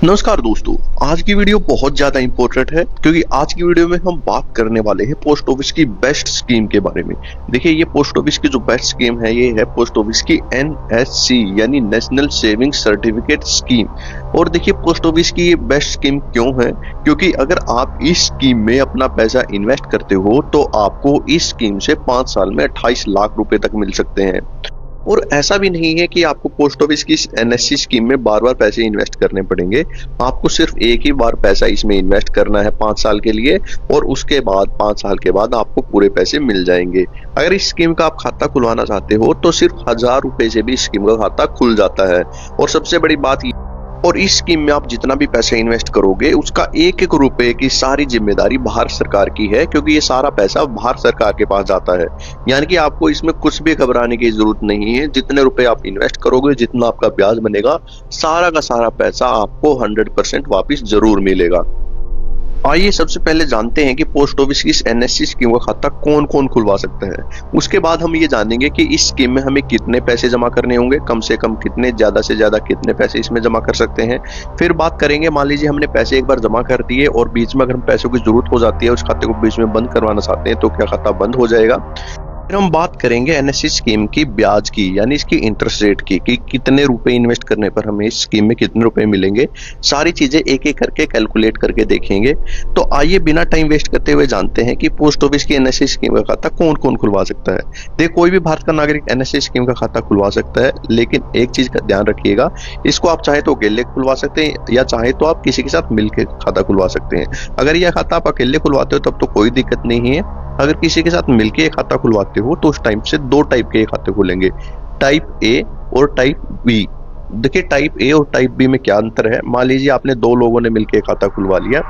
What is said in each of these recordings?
नमस्कार दोस्तों। आज की वीडियो बहुत ज्यादा इंपॉर्टेंट है क्योंकि आज की वीडियो में हम बात करने वाले हैं पोस्ट ऑफिस की बेस्ट स्कीम के बारे में। देखिए, ये पोस्ट ऑफिस की जो बेस्ट स्कीम है ये है पोस्ट ऑफिस की NSC यानी नेशनल सेविंग सर्टिफिकेट स्कीम। और देखिए, पोस्ट ऑफिस की ये बेस्ट स्कीम क्यों है, क्योंकि अगर आप इस स्कीम में अपना पैसा इन्वेस्ट करते हो तो आपको इस स्कीम से 5 साल में 28 लाख रुपए तक मिल सकते हैं। और ऐसा भी नहीं है कि आपको पोस्ट ऑफिस की NSC स्कीम में बार बार पैसे इन्वेस्ट करने पड़ेंगे। आपको सिर्फ एक ही बार पैसा इसमें इन्वेस्ट करना है 5 साल के लिए, और उसके बाद 5 साल के बाद आपको पूरे पैसे मिल जाएंगे। अगर इस स्कीम का आप खाता खुलवाना चाहते हो तो सिर्फ 1000 रुपए से भी स्कीम का खाता खुल जाता है। और सबसे बड़ी बात और इस स्कीम में आप जितना भी पैसा इन्वेस्ट करोगे उसका एक एक रुपए की सारी जिम्मेदारी भारत सरकार की है, क्योंकि ये सारा पैसा भारत सरकार के पास जाता है। यानी कि आपको इसमें कुछ भी घबराने की जरूरत नहीं है। जितने रुपए आप इन्वेस्ट करोगे, जितना आपका ब्याज बनेगा, सारा का सारा पैसा आपको 100% वापिस जरूर मिलेगा। आइए सबसे पहले जानते हैं कि पोस्ट ऑफिस की इस NSC स्कीम का खाता कौन कौन खुलवा सकता है। उसके बाद हम ये जानेंगे कि इस स्कीम में हमें कितने पैसे जमा करने होंगे, कम से कम कितने, ज्यादा से ज्यादा कितने पैसे इसमें जमा कर सकते हैं। फिर बात करेंगे, मान लीजिए हमने पैसे एक बार जमा कर दिए और बीच में अगर हम पैसों की जरूरत हो जाती है, उस खाते को बीच में बंद करवाना चाहते हैं, तो क्या खाता बंद हो जाएगा। फिर हम बात करेंगे NSC स्कीम की ब्याज की, यानी इसकी इंटरेस्ट रेट की, कि कितने रुपए इन्वेस्ट करने पर हमें इस स्कीम में कितने रुपए मिलेंगे। सारी चीजें एक एक करके कैलकुलेट करके देखेंगे। तो आइए बिना टाइम वेस्ट करते हुए जानते हैं कि पोस्ट ऑफिस की NSC स्कीम का खाता कौन कौन खुलवा सकता है। देखिए, कोई भी भारत का नागरिक NSC स्कीम का खाता खुलवा सकता है, लेकिन एक चीज का ध्यान रखिएगा, इसको आप चाहे तो अकेले खुलवा सकते हैं या चाहे तो आप किसी के साथ मिलकर खाता खुलवा सकते हैं। अगर यह खाता आप अकेले खुलवाते हो तब तो कोई दिक्कत नहीं है। अगर किसी के साथ मिलके एक खाता खुलवाते हो तो उस टाइम से 2 टाइप के खाते खुलेंगे, टाइप A और टाइप B। देखिए, टाइप A और टाइप B में क्या अंतर है। मान लीजिए आपने 2 लोगों ने मिलकर खाता खुलवा लिया,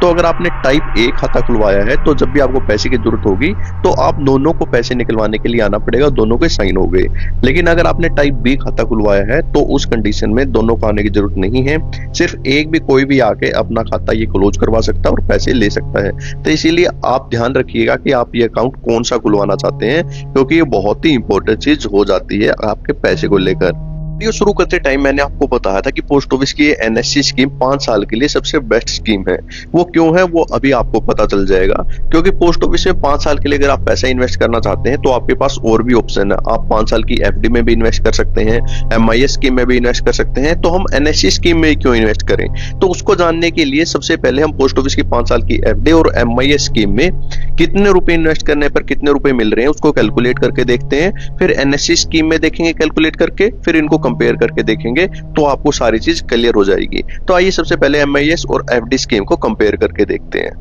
तो अगर आपने टाइप A खाता खुलवाया है तो जब भी आपको पैसे की जरूरत होगी तो आप दोनों को पैसे निकलवाने के लिए आना पड़ेगा, दोनों के साइन हो गए। लेकिन अगर आपने टाइप B खाता खुलवाया है तो उस कंडीशन में दोनों को आने की जरूरत नहीं है। सिर्फ एक भी, कोई भी आके अपना खाता ये क्लोज करवा सकता है और पैसे ले सकता है। तो इसीलिए आप ध्यान रखिएगा कि आप ये अकाउंट कौन सा खुलवाना चाहते हैं, क्योंकि ये बहुत ही इंपॉर्टेंट चीज हो जाती है आपके पैसे को लेकर। वीडियो शुरू करते टाइम मैंने आपको बताया था कि पोस्ट ऑफिस की NSC स्कीम 5 साल के लिए सबसे बेस्ट स्कीम है। वो क्यों है वो अभी आपको पता चल जाएगा, क्योंकि पोस्ट ऑफिस में 5 साल के लिए अगर आप पैसा इन्वेस्ट करना चाहते हैं तो आपके पास और भी ऑप्शन है। आप 5 साल की FD में भी इन्वेस्ट कर सकते हैं, MIS स्कीम में भी इन्वेस्ट कर सकते हैं। तो हम NSC स्कीम में क्यों इन्वेस्ट करें, तो उसको जानने के लिए सबसे पहले हम पोस्ट ऑफिस की 5 साल की FD और MIS स्कीम में कितने रुपए इन्वेस्ट करने पर कितने रुपए मिल रहे हैं उसको कैलकुलेट करके देखते हैं। फिर NSC स्कीम में देखेंगे कैलकुलेट करके, फिर इनको कंपेयर करके देखेंगे तो आपको सारी चीज क्लियर हो जाएगी। तो आइए सबसे पहले MIS और FD स्कीम को कंपेयर करके देखते हैं।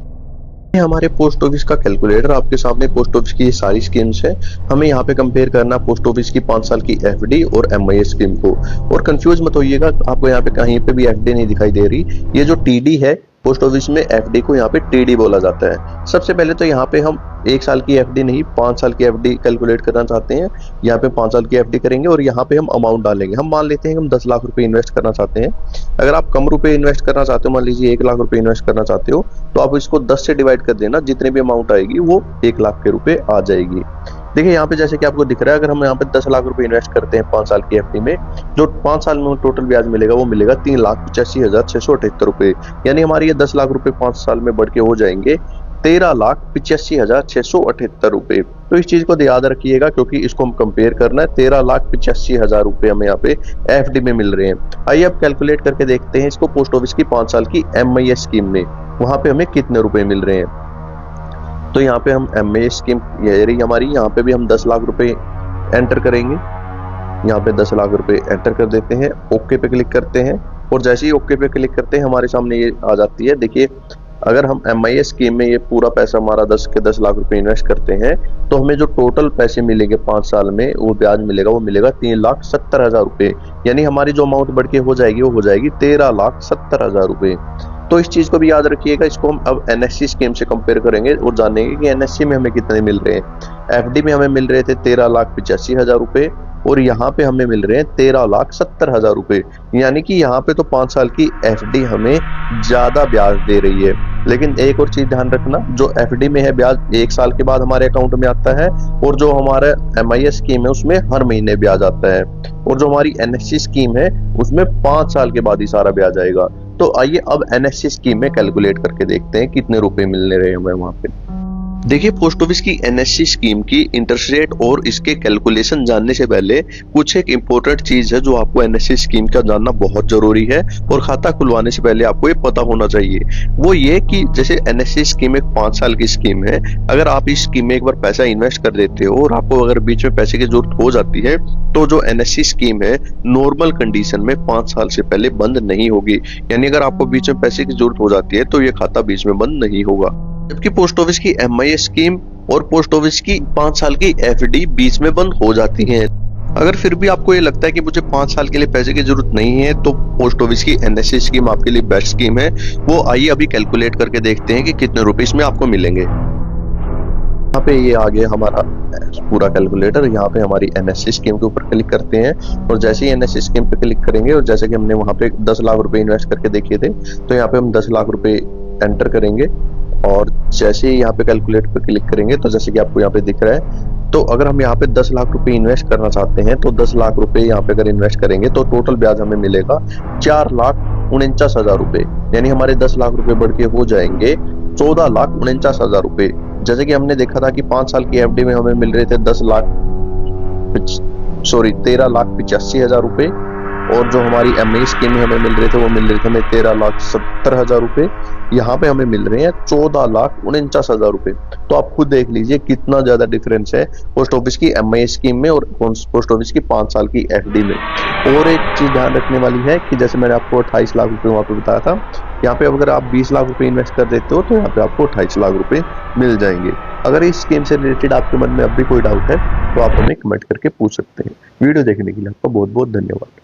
हमारे पोस्ट ऑफिस का कैलकुलेटर आपके सामने, पोस्ट ऑफिस की ये सारी स्कीम्स है। हमें यहाँ पे कंपेयर करना पोस्ट ऑफिस की 5 साल की FD और MIS स्कीम को। और कंफ्यूज मत होइएगा, आपको यहाँ पे कहीं पे भी FD नहीं दिखाई दे रही। ये जो TD है पोस्ट ऑफिस में, FD को यहाँ पे TD बोला जाता है। सबसे पहले तो यहाँ पे हम 1 साल की FD नहीं 5 साल की FD कैलकुलेट करना चाहते हैं। यहाँ पे 5 साल की FD करेंगे और यहाँ पे हम अमाउंट डालेंगे। हम मान लेते हैं कि हम 10 लाख रुपए इन्वेस्ट करना चाहते हैं। अगर आप कम रुपए इन्वेस्ट करना चाहते हो, मान लीजिए 1 लाख रुपए इन्वेस्ट करना चाहते हो, तो आप इसको 10 से डिवाइड कर देना, जितने भी अमाउंट आएगी वो 1 लाख के रुपए आ जाएगी। देखिए, यहाँ पे जैसे कि आपको दिख रहा है, अगर हम यहाँ पे 10 लाख रुपए इन्वेस्ट करते हैं 5 साल की FD में, जो 5 साल में टोटल ब्याज मिलेगा वो मिलेगा 3,85,678 यानी हमारी ये 10 लाख रुपए 5 साल में बढ़ के हो जाएंगे 13,85,678 तो इस चीज को याद रखिएगा, क्योंकि इसको हम कंपेयर करना है। 13,85,000 रुपए हमें यहाँ पे FD में मिल रहे हैं। आइए अब कैलकुलेट करके देखते हैं इसको पोस्ट ऑफिस की 5 साल की MIS स्कीम में, वहां पे हमें कितने रुपए मिल रहे हैं। तो यहाँ पे हम MIS स्कीम ये रही हमारी, यहाँ पे भी हम 10 लाख रुपए एंटर करेंगे। यहाँ पे 10 लाख रुपए एंटर कर देते हैं, ओके पे क्लिक करते हैं, और जैसे ही ओके पे क्लिक करते हैं हमारे सामने ये आ जाती है। देखिए, अगर हम MIS स्कीम में ये पूरा पैसा हमारा 10 लाख रुपए इन्वेस्ट करते हैं तो हमें जो टोटल पैसे मिलेंगे 5 साल में, वो ब्याज मिलेगा, वो मिलेगा 3,70,000 रुपए। यानी हमारी जो अमाउंट बढ़ के हो जाएगी वो हो जाएगी 13,70,000 रुपए। तो इस चीज को भी याद रखिएगा। इसको हम अब NSC स्कीम से कंपेयर करेंगे और जानेंगे कि NSC में हमें कितने मिल रहे हैं। FD में हमें मिल रहे थे 13,85,000 रुपए और यहाँ पे हमें मिल रहे हैं 13,70,000 रुपए। यानी कि यहाँ पे तो 5 साल की FD हमें ज्यादा ब्याज दे रही है। लेकिन एक और चीज ध्यान रखना, जो FD में है ब्याज 1 साल के बाद हमारे अकाउंट में आता है, और जो हमारा MIS स्कीम है उसमें हर महीने ब्याज आता है, और जो हमारी NSC स्कीम है उसमें 5 साल के बाद ही सारा ब्याज आएगा। तो आइए अब एनएससी स्कीम में कैलकुलेट करके देखते हैं कितने रुपए मिलने रहे हमें वहां पे। देखिए पोस्ट ऑफिस की एनएससी स्कीम की इंटरेस्ट रेट और इसके कैलकुलेशन जानने से पहले कुछ एक इम्पोर्टेंट चीज है जो आपको एनएससी स्कीम का जानना बहुत जरूरी है और खाता खुलवाने से पहले आपको ये पता होना चाहिए। वो ये कि जैसे एनएससी स्कीम एक 5 साल की स्कीम है, अगर आप इस स्कीम में एक बार पैसा इन्वेस्ट कर देते हो और आपको अगर बीच में पैसे की जरूरत हो जाती है तो जो एनएससी स्कीम है नॉर्मल कंडीशन में 5 साल से पहले बंद नहीं होगी। यानी अगर आपको बीच में पैसे की जरूरत हो जाती है तो ये खाता बीच में बंद नहीं होगा। जबकि पोस्ट ऑफिस की एमआईएस स्कीम और पोस्ट ऑफिस की 5 साल की एफडी बीच में बंद हो जाती हैं। अगर फिर भी आपको ये लगता है कि मुझे 5 साल के लिए पैसे की जरूरत नहीं है तो पोस्ट ऑफिस की एनएससी स्कीम आपके लिए बेस्ट स्कीम है। वो आइए अभी कैलकुलेट करके देखते हैं कि कितने रुपए इसमें आपको मिलेंगे। यहाँ पे ये आ गया हमारा पूरा कैलकुलेटर। यहाँ पे हमारी एनएससी स्कीम के ऊपर क्लिक करते हैं और जैसे ही एनएससी स्कीम पे क्लिक करेंगे और जैसे कि हमने वहाँ पे 10 लाख रुपए इन्वेस्ट करके देखे थे तो यहाँ पे हम 10 लाख रुपए एंटर करेंगे और जैसे ही यहाँ पे कैलकुलेट पे क्लिक करेंगे तो जैसे कि आपको यहाँ पे दिख रहा है, तो अगर हम यहाँ पे 10 लाख रुपए इन्वेस्ट करना चाहते हैं तो 10 लाख रुपए यहाँ पे अगर इन्वेस्ट करेंगे तो टोटल ब्याज हमें मिलेगा 4,49,000 रुपए। यानी हमारे 10 लाख रुपए बढ़ के हो जाएंगे 14,49,000 रुपए। जैसे कि हमने देखा था कि 5 साल की एफडी में हमें मिल रहे थे 13,85,000 रुपए और जो हमारी एमआई स्कीम में हमें मिल रहे थे वो मिल रहे थे हमें 13,70,000 रुपए। यहाँ पे हमें मिल रहे हैं 14,49,000 रुपए। तो आप खुद देख लीजिए कितना ज्यादा डिफरेंस है पोस्ट ऑफिस की एमआई स्कीम में और पोस्ट ऑफिस की 5 साल की एफडी में। और एक चीज ध्यान रखने वाली है कि जैसे मैंने आपको 28 लाख रुपए वहां पे बताया था, यहाँ पे अगर आप 20 लाख रुपए इन्वेस्ट कर देते हो तो यहाँ पे आपको 28 लाख रुपए मिल जाएंगे। अगर इस स्कीम से रिलेटेड आपके मन में अब भी कोई डाउट है तो आप हमें कमेंट करके पूछ सकते हैं। वीडियो देखने के लिए आपका बहुत बहुत धन्यवाद।